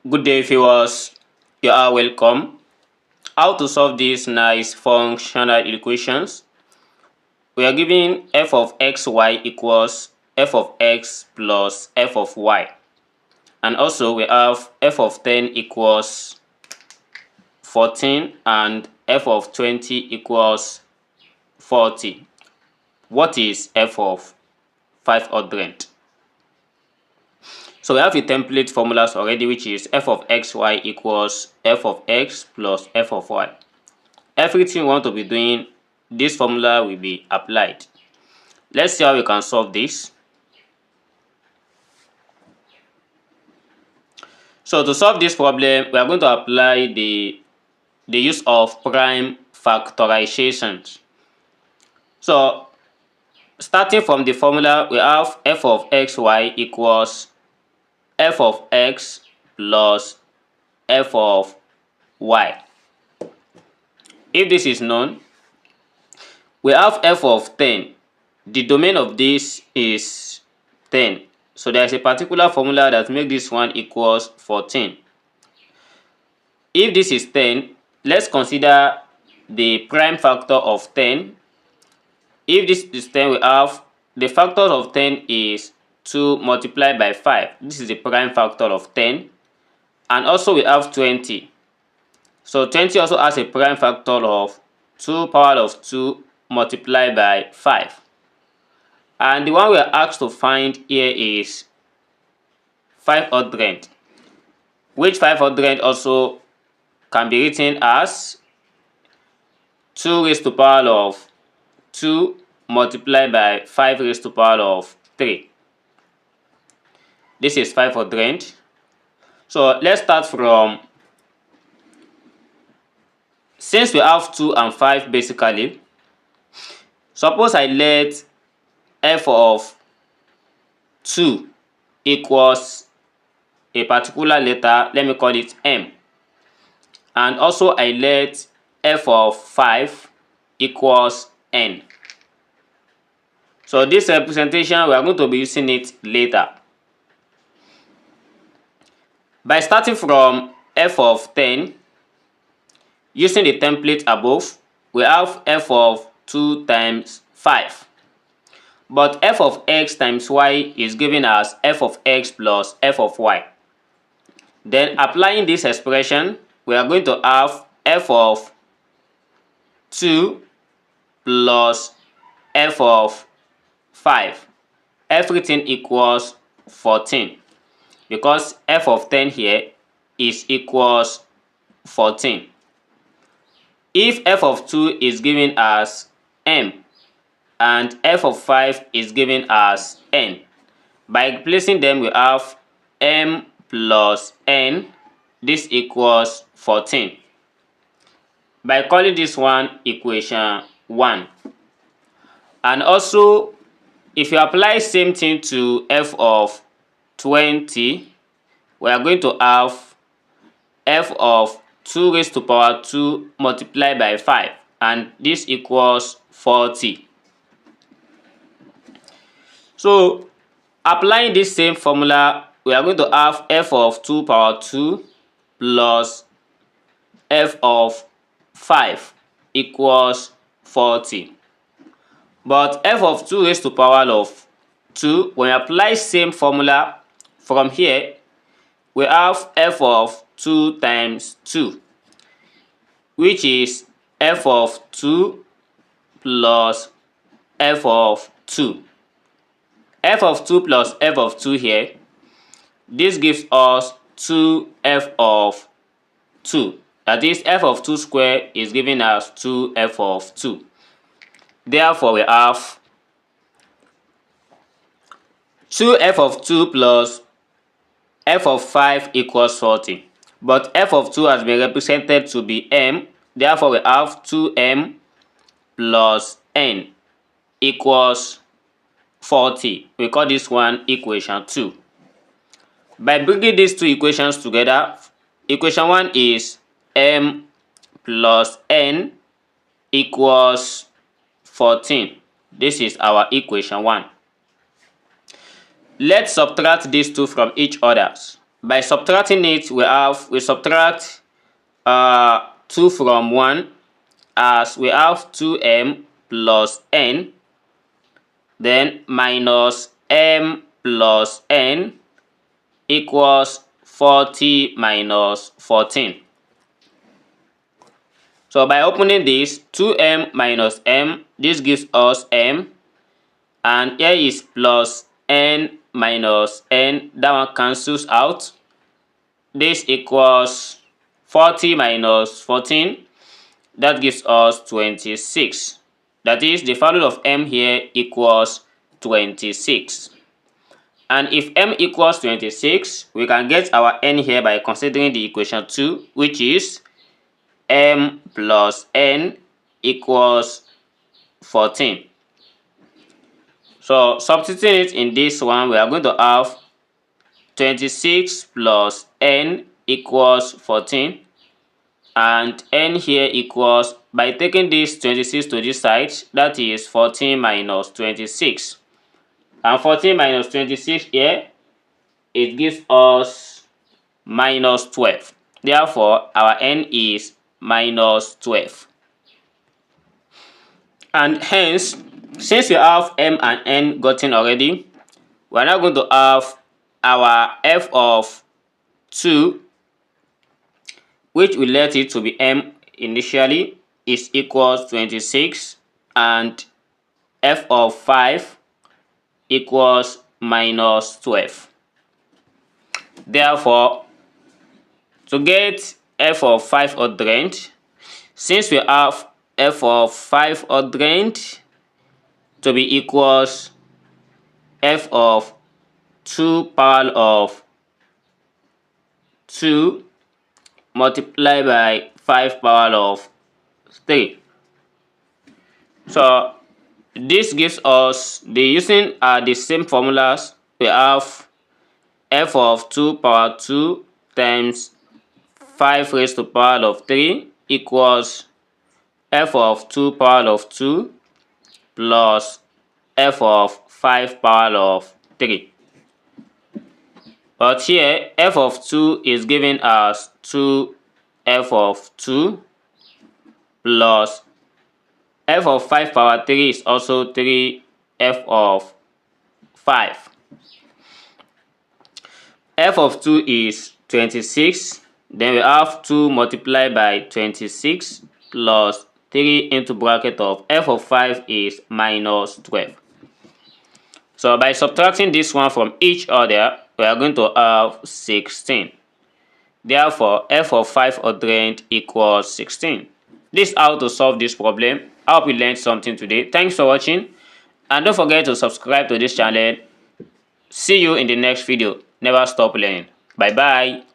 Good day, viewers. You are welcome. How to solve these nice functional equations? We are given f of xy equals f of x plus f of y. And also we have f of 10 equals 14 and f of 20 equals 40. What is f of 500? So we have the template formulas already, which is f of xy equals f of x plus f of y. Everything we want to be doing, this formula will be applied. Let's see how we can solve this. So to solve this problem, we are going to apply the use of prime factorization. So starting from the formula, we have f of xy equals f of x plus f of y. If this is known, we have f of 10. The domain of this is 10. So there is a particular formula that makes this one equals 14. If this is 10, let's consider the prime factor of 10. If this is 10, we have the factor of 10 is 2 multiplied by 5. This is the prime factor of 10. And also we have 20. So 20 also has a prime factor of 2 power of 2 multiplied by 5. And the one we are asked to find here is 500, which 500 also can be written as 2 raised to power of 2 multiplied by 5 raised to power of 3. This is 500. So let's start from, since we have 2 and 5 basically, suppose I let f of 2 equals a particular letter, let me call it m. And also I let f of 5 equals n. So this representation, we are going to be using it later. By starting from f of 10, using the template above, we have f of 2 times 5. But f of x times y is given as f of x plus f of y. Then applying this expression, we are going to have f of 2 plus f of 5. Everything equals 14. Because f of 10 here is equals 14. If f of 2 is given as m and f of 5 is given as n, by placing them we have m plus n, this equals 14. By calling this one equation 1. And also, if you apply same thing to f of 20, we are going to have f of 2 raised to power 2 multiplied by 5, and this equals 40. So applying this same formula, we are going to have f of 2 power 2 plus f of 5 equals 40. But f of 2 raised to power of 2, when we apply same formula from here, we have f of 2 times 2, which is f of 2 plus f of 2. F of 2 plus f of 2 here, this gives us 2f of 2. That is, f of 2 squared is given as 2f of 2. Therefore, we have 2f of 2 plus f of 5 equals 40. But f of 2 has been represented to be m. Therefore, we have 2m plus n equals 40. We call this one equation 2. By bringing these two equations together, equation 1 is m plus n equals 14. This is our equation 1. Let's subtract these two from each other. By subtracting it, we subtract 2 from 1, as we have 2m plus n, then minus m plus n equals 40 minus 14. So by opening this, 2m minus m, this gives us m, and here is plus n minus n, that one cancels out. This equals 40 minus 14, that gives us 26. That is, the value of m here equals 26. And if m equals 26, we can get our n here by considering the equation 2, which is m plus n equals 14. So substituting it in this one, we are going to have 26 plus n equals 14, and n here equals, by taking this 26 to this side, that is 14 minus 26. And 14 minus 26 here, it gives us minus 12. Therefore, our n is minus 12. And hence, since we have m and n gotten already, we are now going to have our f of 2, which we let it to be m initially, is equals 26, and f of 5 equals minus 12. Therefore, to get f of 5 ordained, since we have f of 5 ordained to be equals f of 2 power of 2 multiplied by 5 power of 3. So this gives us, using the same formulas, we have f of 2 power 2 times 5 raised to power of 3 equals f of 2 power of 2 plus f of 5 power of 3. But here, f of 2 is given as 2 f of 2 plus f of 5 power 3 is also 3 f of 5. F of 2 is 26. Then we have 2 multiplied by 26 plus 3 into bracket of f of 5 is minus 12. So by subtracting this one from each other, we are going to have 16. Therefore, f of 5 ordained equals 16. This is how to solve this problem. I hope you learned something today. Thanks for watching, and don't forget to subscribe to this channel. See you in the next video. Never stop learning. Bye bye.